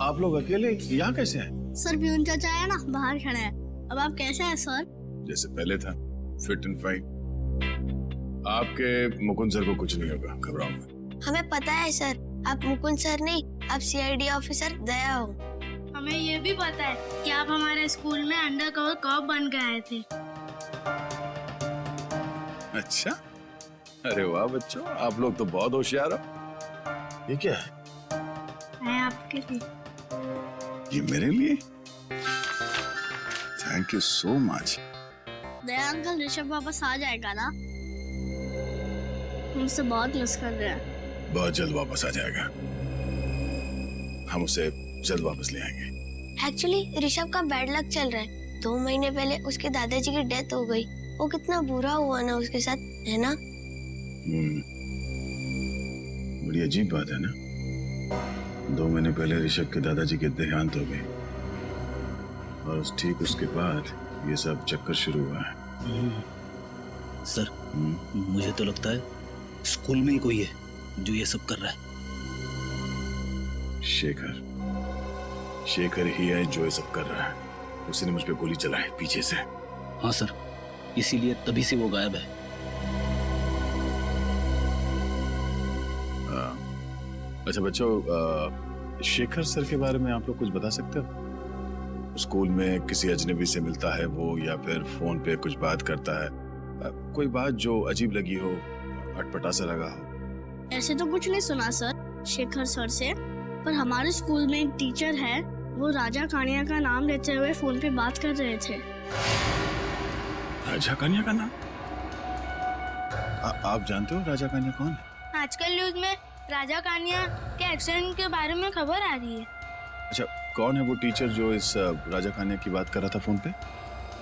आप लोग अकेले यहाँ कैसे हैं? सर प्यून चाचा है ना, बाहर खड़ा है। अब आप कैसे हैं सर? जैसे पहले था, फिट एंड फाइन। आपके मुकुंद सर को कुछ नहीं होगा, घबराओ मत। हमें पता है सर, आप मुकुंद सर नहीं, आप सीआईडी ऑफिसर दया हो। हमें ये भी पता है कि आप हमारे स्कूल में अंडर कवर कॉप बन के आए थे। अच्छा, अरे वाह बच्चों, आप लोग तो बहुत होशियार हो। ये क्या है? मैं आपके लिए। ये मेरे लिए? Thank you so much. Daya uncle, Rishabh वापस आ जाएगा ना? हमसे बहुत मिस कर रहे हैं। बहुत जल्द वापस आ जाएगा, हम उसे जल्द वापस ले आएंगे। एक्चुअली ऋषभ का बैड लक चल रहा है। 2 महीने पहले उसके दादाजी की डेथ हो गई। वो कितना बुरा हुआ ना उसके साथ, है ना? बड़ी अजीब बात है ना। 2 महीने पहले ऋषभ के दादाजी के देहांत हो गई और ठीक उसके बाद ये सब चक्कर शुरू हुआ है। सर, मुझे तो लगता है स्कूल में ही कोई है जो ये सब कर रहा है। शेखर ही है जो ये सब कर रहा है। उसी ने मुझ पे गोली चलाई पीछे से। हाँ सर, इसीलिए तभी से वो गायब है। अच्छा बच्चों, शेखर सर के बारे में आप लोग कुछ बता सकते हो? स्कूल में किसी अजनबी से मिलता है वो, या फिर फोन पे कुछ बात करता है? कोई बात जो अजीब लगी हो, अटपटा सा लगा हो? ऐसे तो कुछ नहीं सुना सर शेखर सर से, पर हमारे स्कूल में एक टीचर है, वो राजा कानिया का नाम लेते हुए फोन पे बात कर रहे थे। राजा कानिया का नाम? आप जानते हो राजा कानिया कौन है? आजकल न्यूज में राजा कानिया के एक्सीडेंट के बारे में खबर आ रही है। अच्छा, कौन है वो टीचर जो इस राजा कानिया की बात कर रहा था फोन पे?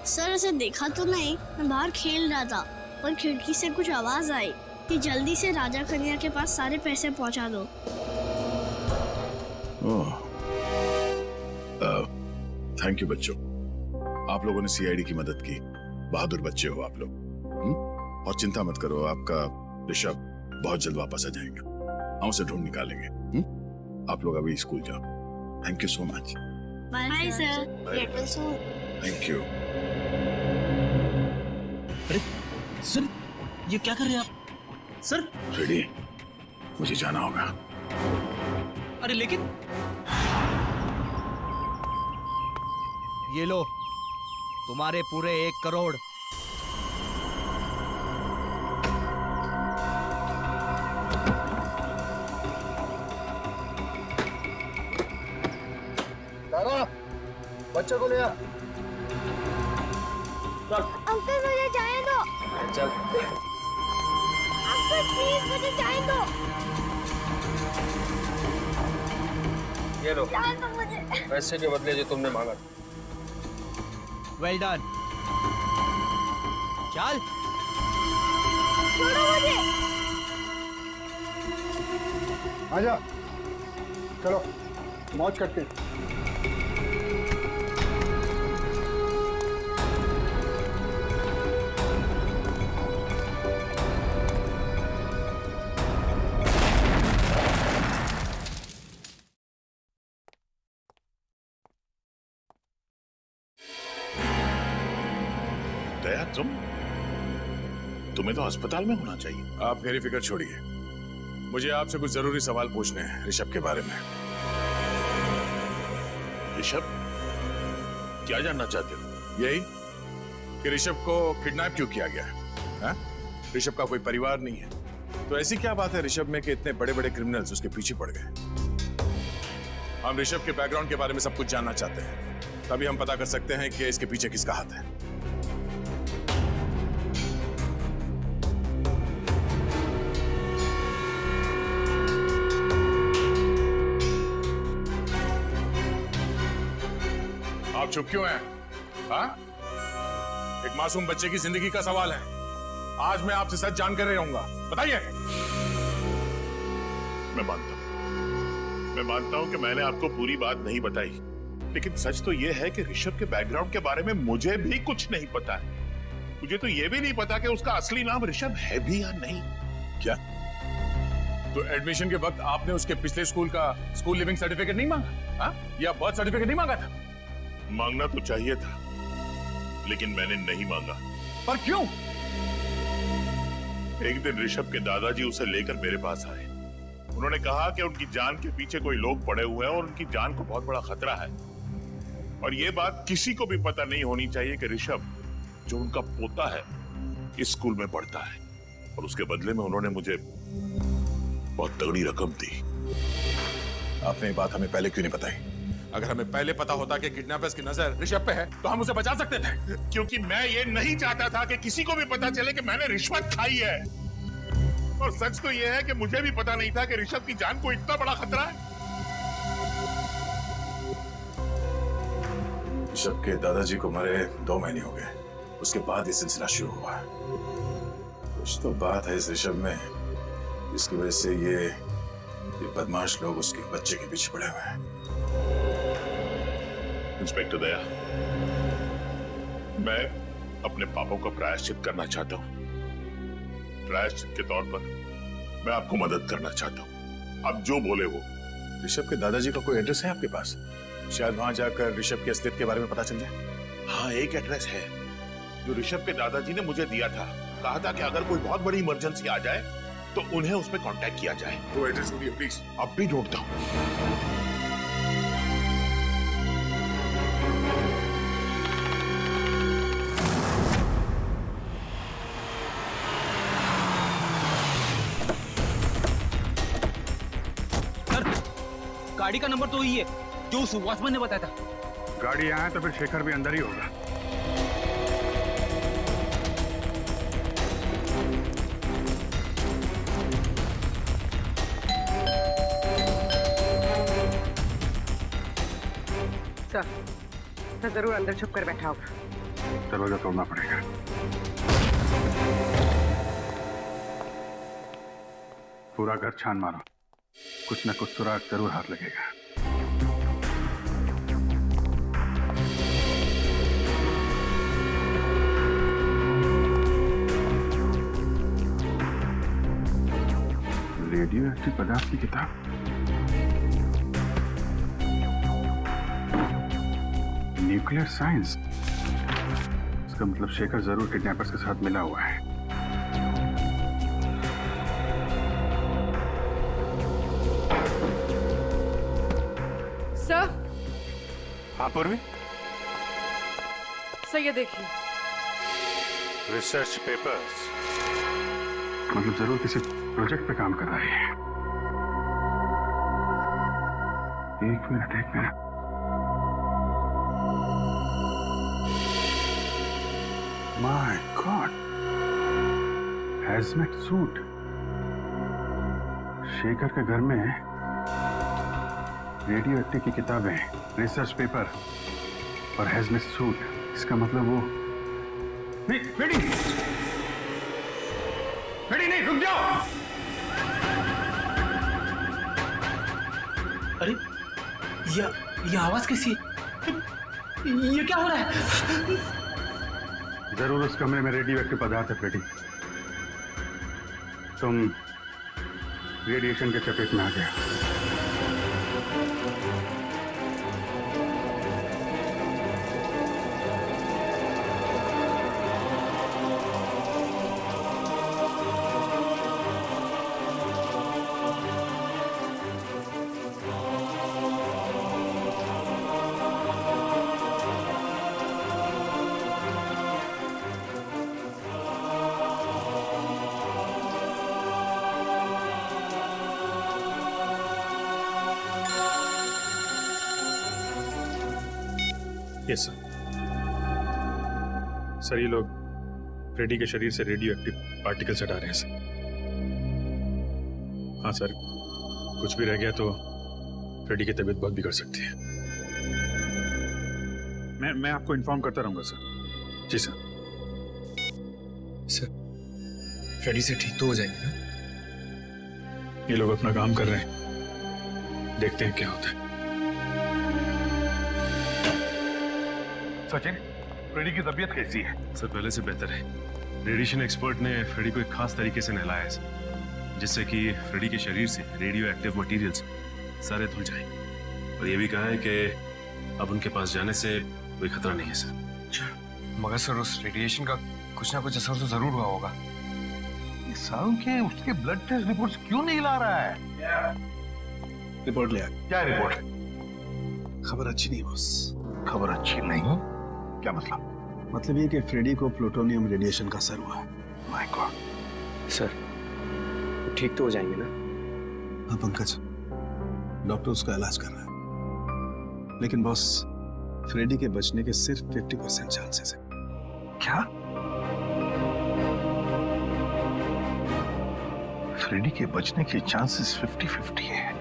सर उसे देखा तो नहीं, मैं बाहर खेल रहा था, पर खिड़की से कुछ आवाज आई कि जल्दी से राजा कानिया के पास सारे पैसे पहुंचा दो। थैंक यू बच्चों, आप लोगों ने सीआईडी की मदद की। बहादुर बच्चे हो आप लोग। और चिंता मत करो, आपका ऋषभ बहुत जल्द वापस आ जाएगा। हम उसे ढूंढ निकालेंगे। आप लोग अभी स्कूल जाओ। Thank you so much. Bye sir. Thank you. अरे सर, ये क्या कर रहे हैं आप? सर रेडी, मुझे जाना होगा। अरे लेकिन ये लो, तुम्हारे पूरे 1 करोड़। बच्चों को ले आ। अंकल मुझे जाने दो। चल। अंकल प्लीज मुझे जाने दो। ये लो, जाने दो मुझे। पैसे के बदले जो तुमने मांगा। Well done. चल। छोड़ो मुझे। आजा, चलो मौज करते हैं। दया, तुम्हें तो अस्पताल में होना चाहिए। आप मेरी फिक्र छोड़िए, मुझे आपसे कुछ जरूरी सवाल पूछने हैं ऋषभ के बारे में। ऋषभ, क्या जानना चाहते हो? यही कि ऋषभ को किडनैप क्यों किया गया है? ऋषभ का कोई परिवार नहीं है, तो ऐसी क्या बात है ऋषभ में कि इतने बड़े बड़े क्रिमिनल्स उसके पीछे पड़ गए? हम ऋषभ के बैकग्राउंड के बारे में सब कुछ जानना चाहते हैं, तभी हम पता कर सकते हैं कि इसके पीछे किसका हाथ है। आप चुप क्यों हैं? हाँ? एक मासूम बच्चे की जिंदगी का सवाल है। आज मैं आपसे सच जानकर रहूंगा, बताइए। मैं मानता हूं कि मैंने आपको पूरी बात नहीं बताई, लेकिन सच तो यह है कि ऋषभ के बैकग्राउंड के बारे में मुझे भी कुछ नहीं पता है। मुझे तो यह भी नहीं पता कि उसका असली नाम ऋषभ है भी या नहीं। क्या? तो एडमिशन के वक्त आपने उसके पिछले स्कूल का स्कूल लिविंग सर्टिफिकेट नहीं मांगा? हाँ? या बर्थ सर्टिफिकेट नहीं मांगा था? मांगना तो चाहिए था, लेकिन मैंने नहीं मांगा। पर क्यों? एक दिन ऋषभ के दादाजी उसे लेकर मेरे पास आए। उन्होंने कहा कि उनकी जान के पीछे कोई लोग पड़े हुए हैं और उनकी जान को बहुत बड़ा खतरा है, और ये बात किसी को भी पता नहीं होनी चाहिए कि ऋषभ, जो उनका पोता है, इस स्कूल में पढ़ता है, और उसके बदले में उन्होंने मुझे बहुत तगड़ी रकम दी। आपने ये बात हमें पहले क्यों नहीं बताई? अगर हमें पहले पता होता कि किडनैपर्स की नजर ऋषभ पे है तो हम उसे बचा सकते थे। क्योंकि मैं ये नहीं चाहता था कि किसी को भी पता चले कि मैंने रिश्वत खाई है। और सच तो ये है कि मुझे भी पता नहीं था कि ऋषभ की जान को इतना बड़ा खतरा है। ऋषभ के दादाजी को मरे 2 महीने हो गए, उसके बाद ये सिलसिला शुरू हुआ। कुछ तो बात है इस ऋषभ में, जिसकी वजह से ये बदमाश लोग उसके बच्चे के पीछे पड़े हुए हैं। इंस्पेक्टर दया, मैं अपने पापों का प्रायश्चित करना चाहता हूँ। प्रायश्चित के तौर पर मैं आपको मदद करना चाहता हूँ। आप जो बोले वो। ऋषभ के दादाजी का कोई एड्रेस है आपके पास? शायद वहां जाकर ऋषभ की असलियत के बारे में पता चल जाए। हाँ, एक एड्रेस है जो ऋषभ के दादाजी ने मुझे दिया था। कहा था कि अगर कोई बहुत बड़ी इमरजेंसी आ जाए तो उन्हें उस पर कांटेक्ट किया जाए। वो एड्रेस दीजिए प्लीज। अब भी ढूंढता हूँ। गाड़ी का नंबर तो वही है जो उस वॉचमैन ने बताया था। गाड़ी यहाँ है तो फिर शेखर भी अंदर ही होगा। सर जरूर अंदर छुप कर बैठा होगा। दरवाजा तोड़ना पड़ेगा। पूरा घर छान मारो, कुछ न कुछ सुराग जरूर हाथ लगेगा। रेडियो एक्टिव पदार्थ की किताब, न्यूक्लियर साइंस। इसका मतलब शेखर जरूर किडनैपर्स के साथ मिला हुआ है। सर। हाँ पूर्वी, सर ये देखिए। रिसर्च पेपर्स, मतलब जरूर किसी प्रोजेक्ट पे काम कर रहा है। एक minute. My god, hazmat suit. Shekhar के घर में रेडियो एक्टिव की किताबें, रिसर्च पेपर और हैजमेट सूट। इसका मतलब वो बेटी नहीं, रुक जाओ। अरे ये आवाज कैसी है? ये क्या हो रहा है? जरूर उस कमरे में रेडियो एक्टिव पदार्थ है बेटी। तुम रेडिएशन के चपेट में आ गया। यस सर, ये लोग फ्रेडी के शरीर से रेडियो एक्टिव पार्टिकल्स हटा रहे हैं सर। हाँ सर, कुछ भी रह गया तो फ्रेडी की तबीयत बहुत बिगड़ सकती है। मैं आपको इन्फॉर्म करता रहूंगा सर। जी सर। सर फ्रेडी से ठीक तो हो जाएंगे ना? ये लोग अपना काम कर रहे हैं, देखते हैं क्या होता है। सचिन, फ्रेडी की तबीयत कैसी है? सर पहले से बेहतर है। रेडिएशन एक्सपर्ट ने फ्रेडी को एक खास तरीके से नहलाया है सर, जिससे कि फ्रेडी के शरीर से रेडियो एक्टिव मटीरियल्स सारे धुल जाएं। और ये भी कहा है कि अब उनके पास जाने से कोई खतरा नहीं है सर। मगर सर उस रेडिएशन का कुछ ना कुछ असर तो जरूर हुआ होगा। साहब के उसके ब्लड टेस्ट रिपोर्ट्स क्यों नहीं ला रहा है? रिपोर्ट ले आ। क्या रिपोर्ट? खबर अच्छी नहीं बॉस। खबर अच्छी नहीं? क्या मतलब? मतलब ये कि फ्रेडी को प्लूटोनियम रेडिएशन का असर हुआ है। My God. सर ठीक तो हो जाएंगे ना? हाँ पंकज, डॉक्टर उसका इलाज कर रहा है, लेकिन बॉस फ्रेडी के बचने के सिर्फ 50% चांसेस है। क्या? फ्रेडी के बचने के चांसेस 50-50 है?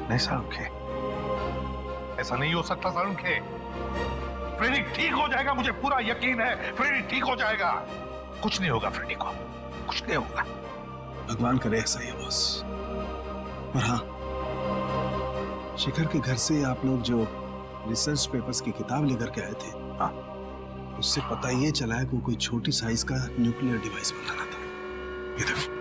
नहीं साहब के, ऐसा नहीं हो सकता साहब के। फ्रेडी ठीक हो जाएगा, मुझे पूरा यकीन है फ्रेडी ठीक हो जाएगा। कुछ नहीं होगा फ्रेडी को, कुछ नहीं होगा। भगवान करे ऐसा ही बॉस। पर हाँ, शेखर के घर से आप लोग जो रिसर्च पेपर्स की किताब लेकर के आए थे, हाँ, उससे पता ये चला है कि वो कोई छोटी साइज का न्यूक्लियर डिवाइस बनाना था। ये देखो।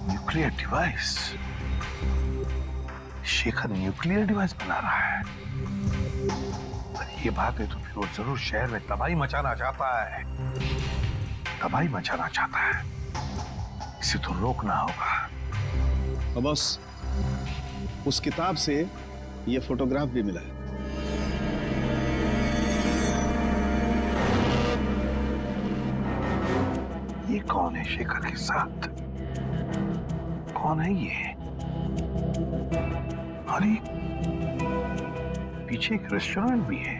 Nuclear device? Shekhar nuclear device बना रहा है? ये बात है तो फिर वो जरूर शहर में तबाही मचाना चाहता है। तबाही मचाना चाहता है, इसे तो रोकना होगा। और बॉस, उस किताब से ये फोटोग्राफ भी मिला है। ये कौन है शेखर के साथ? कौन है ये? अरे पीछे एक रेस्टोरेंट भी है।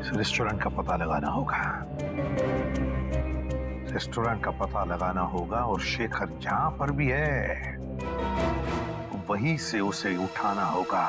इस रेस्टोरेंट का पता लगाना होगा। रेस्टोरेंट का पता लगाना होगा और शेखर जहां पर भी है वहीं से उसे उठाना होगा।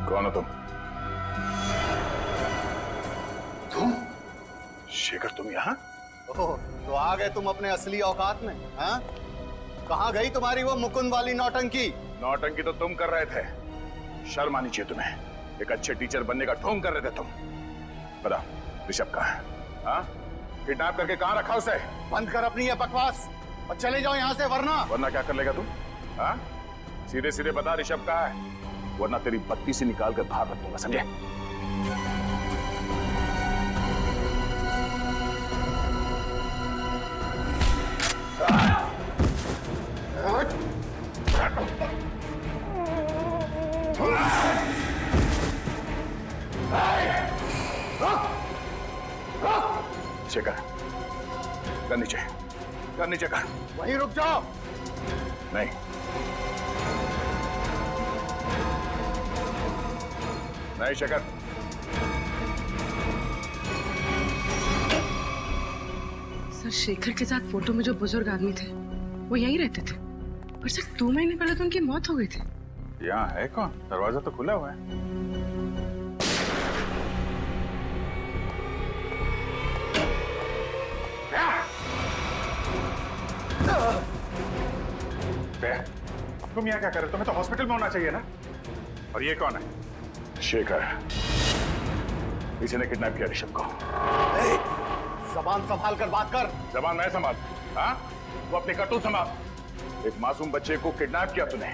कौन हो तुम? तुम? शेखर तुम यहाँ? ओह, तो आ गए तुम अपने असली औकात में, हाँ? कहाँ गई तुम्हारी वो मुकुंद वाली नौटंकी? नौटंकी तो तुम कर रहे थे। शर्म आनी चाहिए तुम्हें। एक अच्छे टीचर बनने का ढोंग कर रहे थे तुम। बताओ ऋषभ कहाँ है? हाँ? किडनैप करके कहाँ रखा उसे? बंद कर अपनी ये बकवास और चले जाओ यहाँ से, वरना क्या कर लेगा तू? हाँ? सीधे सीधे बता ऋषभ कहाँ है, वरना तेरी बत्ती से निकाल कर बाहर रख दूंगा, समझे? शेखर, कर नीचे कर। वहीं रुक जाओ। नहीं, नहीं शेखर। सर, शेखर के साथ फोटो में जो बुजुर्ग आदमी थे वो यहीं रहते थे, पर सर 2 महीने पहले तो उनकी मौत हो गई थी। यहाँ है कौन? दरवाजा तो खुला हुआ है। तुम यहाँ क्या कर रहे हो? तुम्हें तो हॉस्पिटल में होना चाहिए ना। और ये कौन है? शेखर। इसी ने किडनैप किया ऋषभ को। जबान संभाल कर बात कर। जबान मैं संभाल? हाँ? वो अपनी करतूत संभाल। एक मासूम बच्चे को किडनैप किया तूने,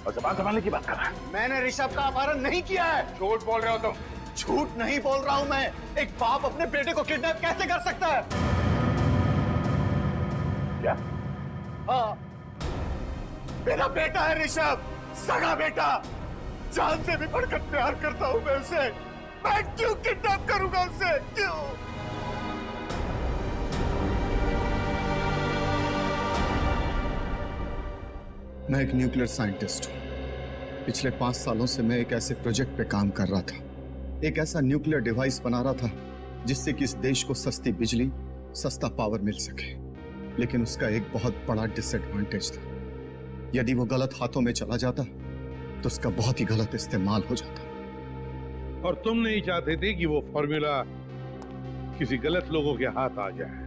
और जबान संभालने की बात कर रहा है। मैंने ऋषभ का अपहरण नहीं किया है। झूठ बोल रहे हो तुम। झूठ नहीं बोल रहा हूं मैं। एक बाप अपने बेटे को किडनैप कैसे कर सकता है? क्या? हाँ, मेरा बेटा है ऋषभ, सगा बेटा। जान से भी बढ़कर प्यार करता हूं मैं उसे। मैं क्यों किडनैप करूंगा उसे? क्यों? मैं एक न्यूक्लियर साइंटिस्ट हूं। पिछले 5 सालों से मैं एक ऐसे प्रोजेक्ट पे काम कर रहा था, एक ऐसा न्यूक्लियर डिवाइस बना रहा था जिससे कि इस देश को सस्ती बिजली, सस्ता पावर मिल सके। लेकिन उसका एक बहुत बड़ा डिसएडवांटेज था। यदि वो गलत हाथों में चला जाता तो उसका बहुत ही गलत इस्तेमाल हो जाता। और तुम नहीं चाहते थे कि वो फॉर्मूला किसी गलत लोगों के हाथ आ जाए?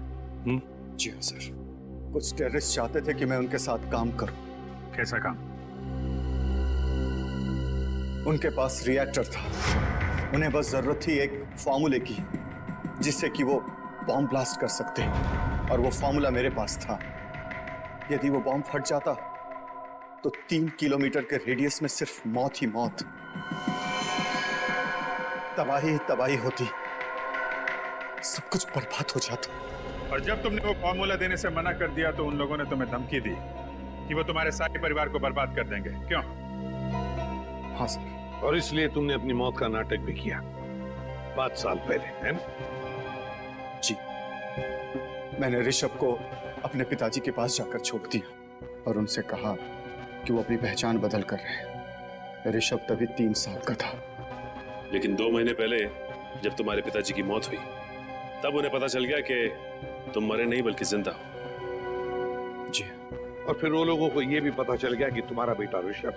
जी हाँ सर। कुछ टेररिस्ट चाहते थे कि मैं उनके साथ काम करूं। कैसा काम? उनके पास रिएक्टर था। उन्हें बस जरूरत थी एक फॉर्मूले की जिससे कि वो बॉम्ब ब्लास्ट कर सकते, और वो फॉर्मूला मेरे पास था। यदि वो बॉम्ब फट जाता तो 3 किलोमीटर के रेडियस में सिर्फ मौत ही मौत, तबाही ही तबाही होती, सब कुछ बर्बाद हो जाता। और जब तुमने वो फॉर्मूला देने से मना कर दिया तो उन लोगों ने तुम्हें धमकी दी कि वो तुम्हारे सारे परिवार को बर्बाद कर देंगे, क्यों? हाँ सर। और इसलिए तुमने अपनी मौत का नाटक भी किया 5 साल पहले, है ना? जी। मैंने ऋषभ को अपने पिताजी के पास जाकर छोड़ दिया और उनसे कहा कि वो अपनी पहचान बदल कर रहे। ऋषभ तभी 3 साल का था। लेकिन 2 महीने पहले जब तुम्हारे पिताजी की मौत हुई तब उन्हें पता चल गया कि तुम मरे नहीं बल्कि जिंदा हो। जी। और फिर वो लोगों को यह भी पता चल गया कि तुम्हारा बेटा ऋषभ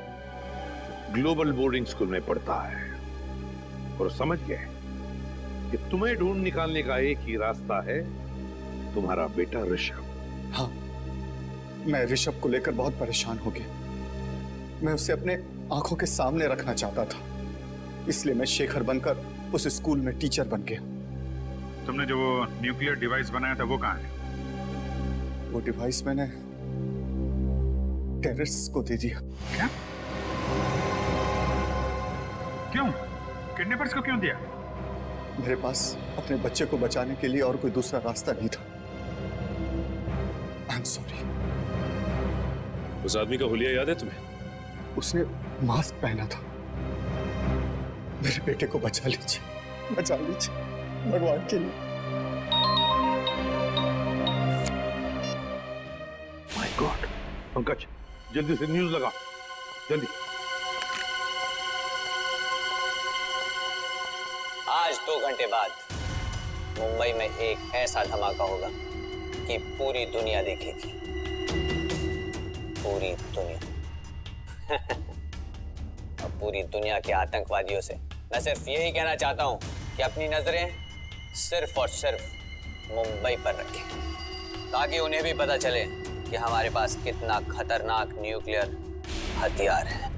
ग्लोबल बोर्डिंग स्कूल में पढ़ता है, और समझ गए कि तुम्हें ढूंढ निकालने का एक ही रास्ता है, तुम्हारा बेटा ऋषभ। हाँ, मैं ऋषभ को लेकर बहुत परेशान हो गया। मैं उसे अपने आंखों के सामने रखना चाहता था, इसलिए मैं शेखर बनकर उस स्कूल में टीचर बन गया। तुमने जो वो न्यूक्लियर डिवाइस बनाया था वो कहाँ है? वो डिवाइस मैंने टेररिस्ट को दे दिया। क्या? क्यों? किडनैपर्स को क्यों दिया? मेरे पास अपने बच्चे को बचाने के लिए और कोई दूसरा रास्ता नहीं था। I am sorry. उस आदमी का हुलिया याद है तुम्हें? उसने मास्क पहना था। मेरे बेटे को बचा लीजिए, बचा लीजिए भगवान के लिए। My God. पंकज, जल्दी से न्यूज़ लगा, जल्दी। आज 2 घंटे बाद मुंबई में एक ऐसा धमाका होगा कि पूरी दुनिया देखेगी। पूरी दुनिया। और पूरी दुनिया के आतंकवादियों से मैं सिर्फ यही कहना चाहता हूं कि अपनी नजरें सिर्फ और सिर्फ मुंबई पर रखें, ताकि उन्हें भी पता चले कि हमारे पास कितना खतरनाक न्यूक्लियर हथियार है।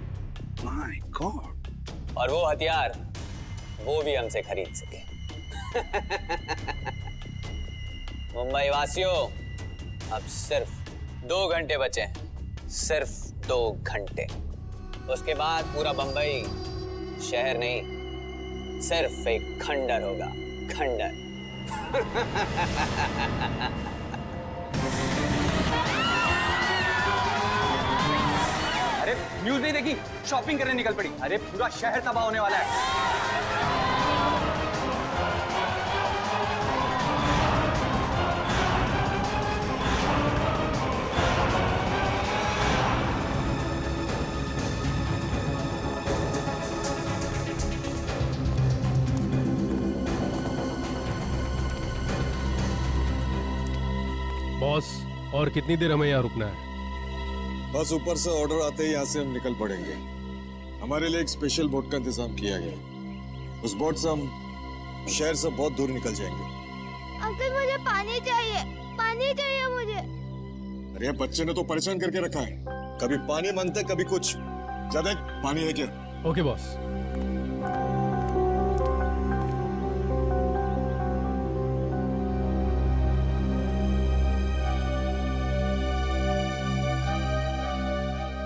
My God. और वो हथियार वो भी हमसे खरीद सके। मुंबई वासियों, अब सिर्फ 2 घंटे बचे हैं, सिर्फ 2 घंटे। उसके बाद पूरा बंबई शहर नहीं, सिर्फ एक खंडर होगा, खंडर। अरे न्यूज़ नहीं देखी? शॉपिंग करने निकल पड़ी। अरे पूरा शहर तबाह होने वाला है। बॉस, और कितनी देर हमें यहाँ रुकना है? बस ऊपर से ऑर्डर आते ही यहाँ से हम निकल पड़ेंगे। हमारे लिए एक स्पेशल बोट का इंतजाम किया गया। उस बोट से हम शहर से बहुत दूर निकल जाएंगे। अंकल मुझे पानी चाहिए, पानी चाहिए मुझे। अरे बच्चे ने तो परेशान करके रखा है, कभी पानी मांगता है कभी कुछ। ज्यादा पानी है क्या? Okay boss.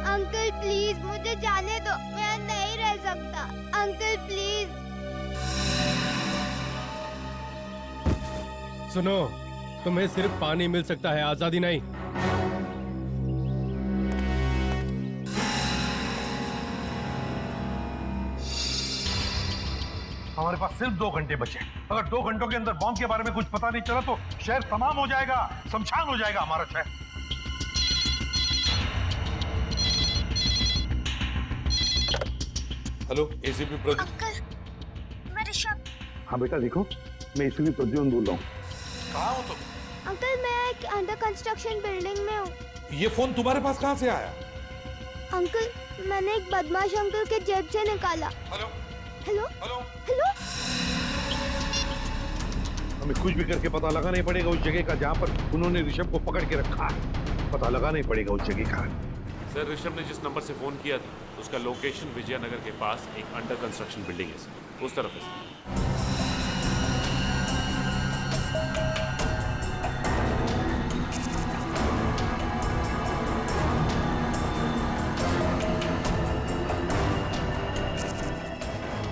अंकल प्लीज मुझे मुझे जाने दो, मैं नहीं रह सकता। Uncle please. सुनो, तुम्हें सिर्फ पानी मिल सकता है, आजादी नहीं। हमारे पास सिर्फ 2 घंटे बचे। अगर 2 घंटों के अंदर बॉम्ब के बारे में कुछ पता नहीं चला तो शहर तमाम हो जाएगा, शमशान हो जाएगा हमारा शहर। Hello, ACP Pradyumna. अंकल, मैं ऋषभ। हाँ बेटा देखो, मैं एसीपी प्रद्युम्न बोल रहा हूँ। कहाँ हो तुम? अंकल मैं एक अंडर कंस्ट्रक्शन बिल्डिंग में हूँ। ये फोन तुम्हारे पास कहाँ से आया? अंकल मैंने एक बदमाश अंकल के जेब से निकाला। Hello hello hello hello. हमें कुछ भी करके पता लगाना ही पड़ेगा उस जगह का जहाँ पर उन्होंने ऋषभ को पकड़ के रखा है। पता लगाना ही पड़ेगा उस जगह का। सर, ऋषभ ने जिस नंबर से फोन किया था उसका लोकेशन विजयनगर के पास एक अंडर कंस्ट्रक्शन बिल्डिंग है सर, उस तरफ है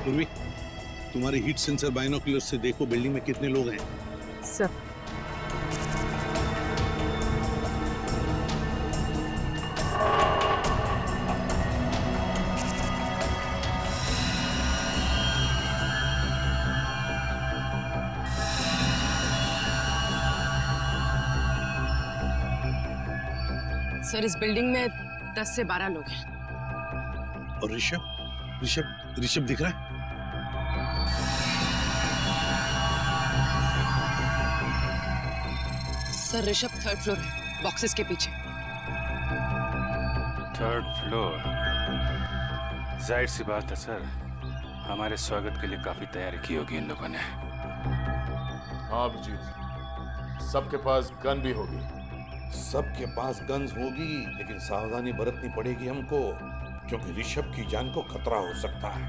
पूर्वी, तुम्हारे हीट सेंसर बाइनोकुलर से देखो बिल्डिंग में कितने लोग हैं। सर सर इस बिल्डिंग में 10 से 12 लोग हैं। और ऋषभ ऋषभ ऋषभ दिख रहा है? सर ऋषभ 3rd फ्लोर है, बॉक्सेस के पीछे। 3rd floor. जाहिर सी बात है सर, हमारे स्वागत के लिए काफी तैयारी की होगी इन लोगों ने। हाँ अभिजीत, सबके पास गन भी होगी। सबके पास गन्स होगी, लेकिन सावधानी बरतनी पड़ेगी हमको, क्योंकि ऋषभ की जान को खतरा हो सकता है।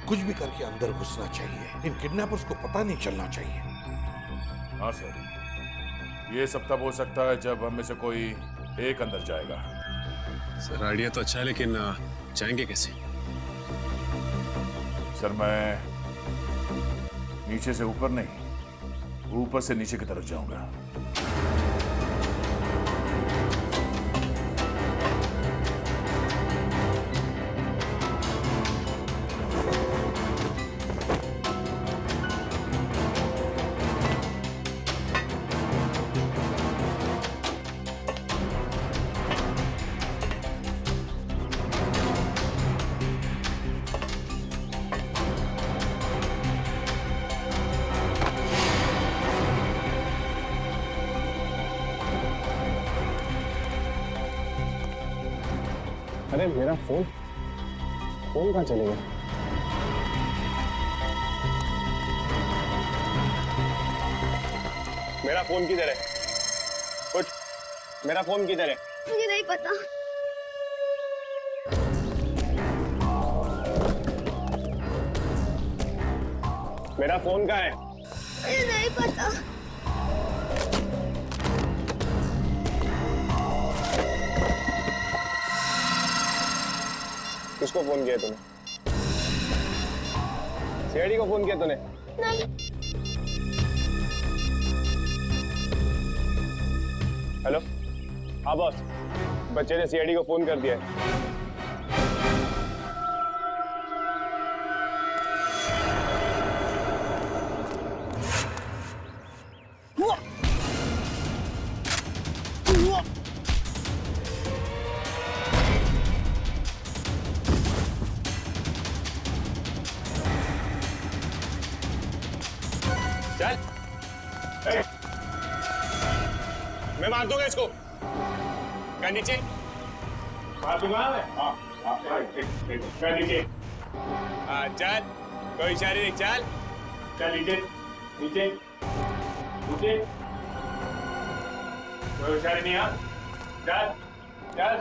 कुछ भी करके अंदर घुसना चाहिए। इन किडनैपर्स को पता नहीं चलना चाहिए। हाँ सर, ये सब तब हो सकता है जब हम में से कोई एक अंदर जाएगा। सर आइडिया तो अच्छा है, लेकिन जाएंगे कैसे? सर मैं नीचे से ऊपर नहीं, ऊपर से नीचे की तरफ जाऊंगा। अरे मेरा फोन कहाँ चले गया? मेरा फोन किधर है? कुछ मेरा फोन किधर है? मुझे नहीं पता। मेरा फोन कहाँ है? मुझे नहीं पता। किसको फोन किया तूने? सीआईडी को फोन किया तूने? नहीं। हेलो, हाँ बॉस, बच्चे ने सीआईडी को फोन कर दिया है। चल, मैं मार दूंगा इसको। क्या नीचे? मार दूंगा मैं। क्या नीचे? हाँ चल, कोई इशारे नहीं, चल चल नीचे नीचे नीचे, कोई इशारे नहीं। हाँ चल चल।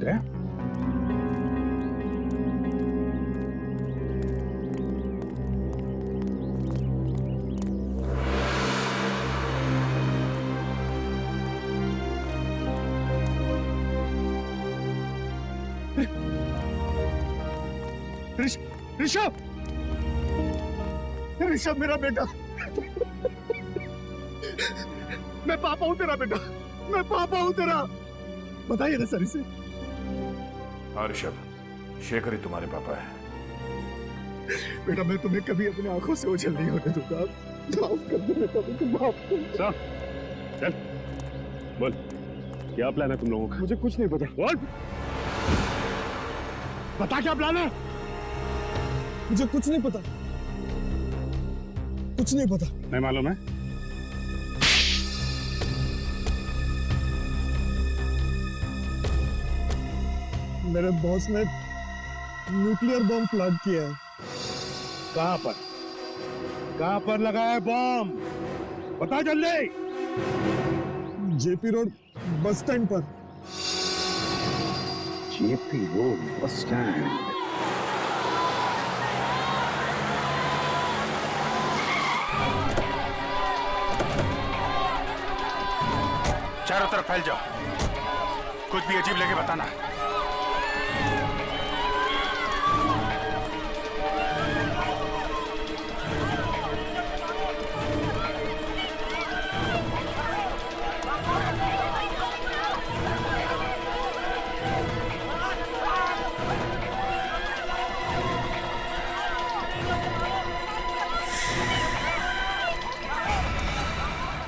जया ऋषभ ऋषभ मेरा बेटा, मैं पापा हूं तेरा बेटा, मैं पापा हूं तेरा। बताइए ना सर इसे। हाँ ऋषभ, शेखर ही तुम्हारे पापा है। बेटा मैं तुम्हें कभी अपनी आंखों से ओझल नहीं होने दूंगा। माफ कर दो बेटा, मुझे माफ कर। चल बोल, क्या प्लान है तुम लोगों का? मुझे कुछ नहीं पता। बोल, बता क्या प्लान है? मुझे कुछ नहीं पता, कुछ नहीं पता। नहीं मालूम है? मेरे बॉस ने न्यूक्लियर बम प्लांट किया है। कहां पर? कहां पर लगाया है बम? बता जल्दी। जेपी रोड बस स्टैंड पर। JP road bus stand. चारों तरफ फैल जाओ, कुछ भी अजीब लगे बताना।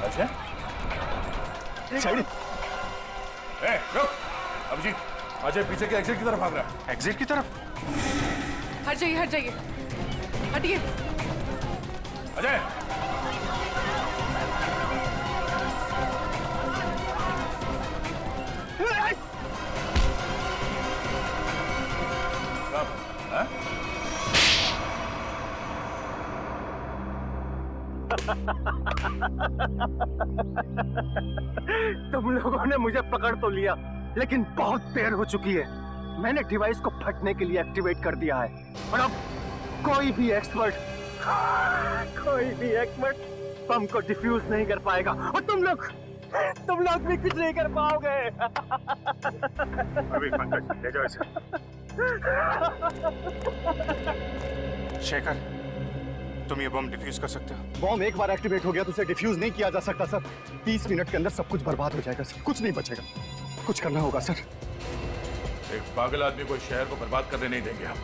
अच्छा साइड। ए, रुक। अभिजीत, अजय पीछे के एग्जिट की तरफ भाग रहा है। एग्जिट की तरफ? हट जाइए, हट जाइए, हटिए। अजय, तुम लोगों ने मुझे पकड़ तो लिया, लेकिन बहुत देर हो चुकी है। मैंने डिवाइस को फटने के लिए एक्टिवेट कर दिया है और अब कोई भी एक्सपर्ट बम को डिफ्यूज नहीं कर पाएगा और तुम लोग भी कुछ नहीं कर पाओगे। अभी पंकज ले जाओ इसे। शेखर, तुम ये बम डिफ्यूज कर सकते हो? बॉम्ब एक बार एक्टिवेट हो गया तो उसे डिफ्यूज नहीं किया जा सकता सर। 30 मिनट के अंदर सब कुछ बर्बाद हो जाएगा सर, कुछ नहीं बचेगा। कुछ करना होगा सर। एक पागल आदमी को शहर को बर्बाद करने नहीं देंगे हम।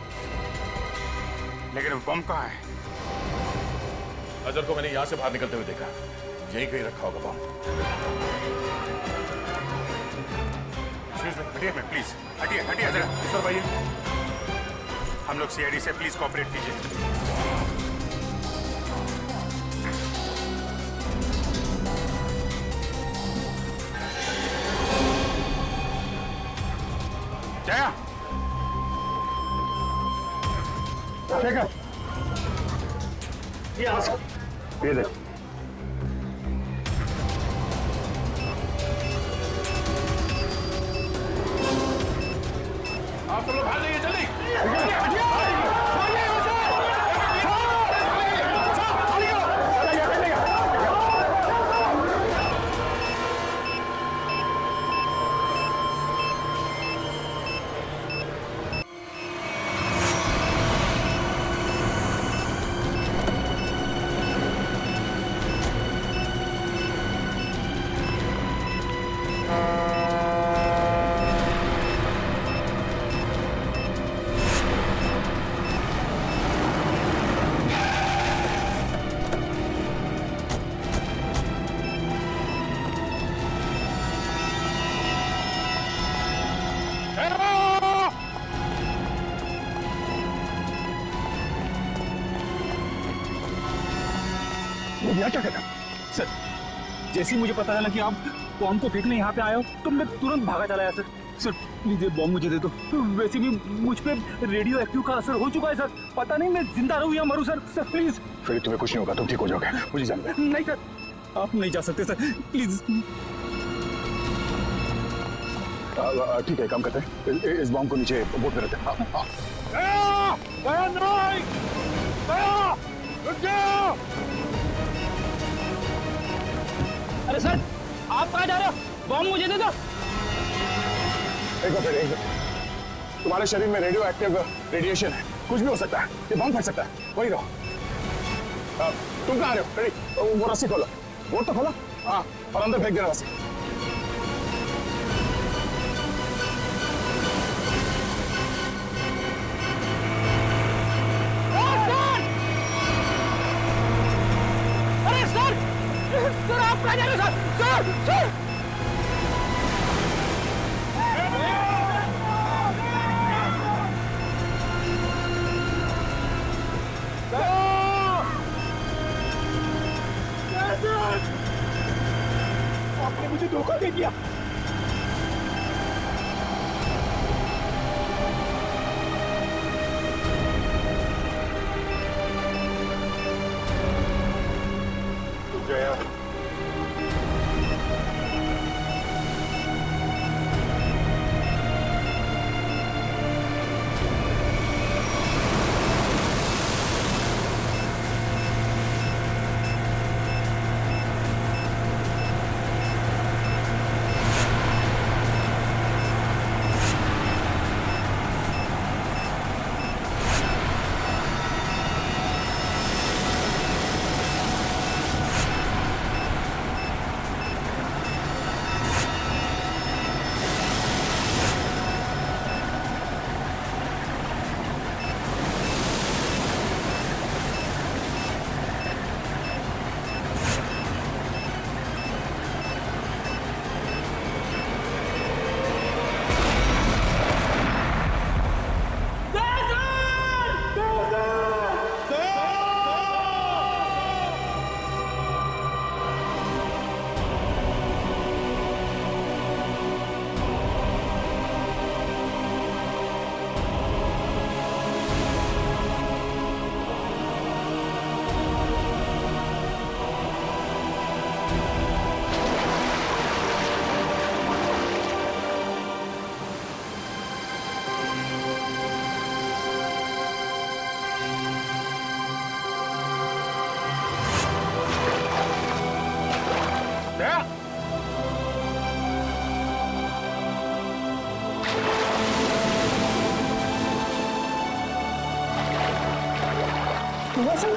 लेकिन वो बम कहाँ है? अजर को मैंने यहाँ से बाहर निकलते हुए देखा, यहीं कहीं रखा होगा बम। हटिए प्लीज, हटिए हटिए जरा। इस तरफ आइए। हम लोग सीआईडी से प्लीज कोऑपरेट कीजिए। जया, शेखर, ये देख। आप सब लोग भाग जाइए जल्दी। क्या कहना सर? जैसे ही मुझे पता चला कि आप बॉम्ब को फेंकने यहाँ पे आए हो तो मैं तुरंत भागा चला आया सर। सर प्लीज ये बॉम्ब मुझे दे दो। वैसे भी मुझ पे रेडियो एक्टिव का असर हो चुका है सर। पता नहीं मैं जिंदा रहूं या मरूं सर। Sir please. फिर तुम्हें कुछ नहीं होगा, तुम ठीक हो जाओगे, मुझे जानना है। नहीं सर, आप नहीं जा सकते सर, प्लीज। ठीक है, काम करते हैं, इस बॉम्ब को नीचे बोट में रखते हैं। अरे सर, आप कहाँ जा रहे हो? बॉम्ब मुझे दे दो। एक मिनट, तुम्हारे शरीर में रेडियो एक्टिव रेडिएशन है, कुछ भी हो सकता है, ये बॉम्ब फट सकता है, वही रहो। तुम कहाँ आ रहे हो? रेडी, वो रस्सी खोलो, बोट तो खोलो, हाँ, और अंदर फेंक देना रस्सी। सर आप कहाँ जा रहे हो? सर सर आपने मुझे धोखा दे दिया। वैसे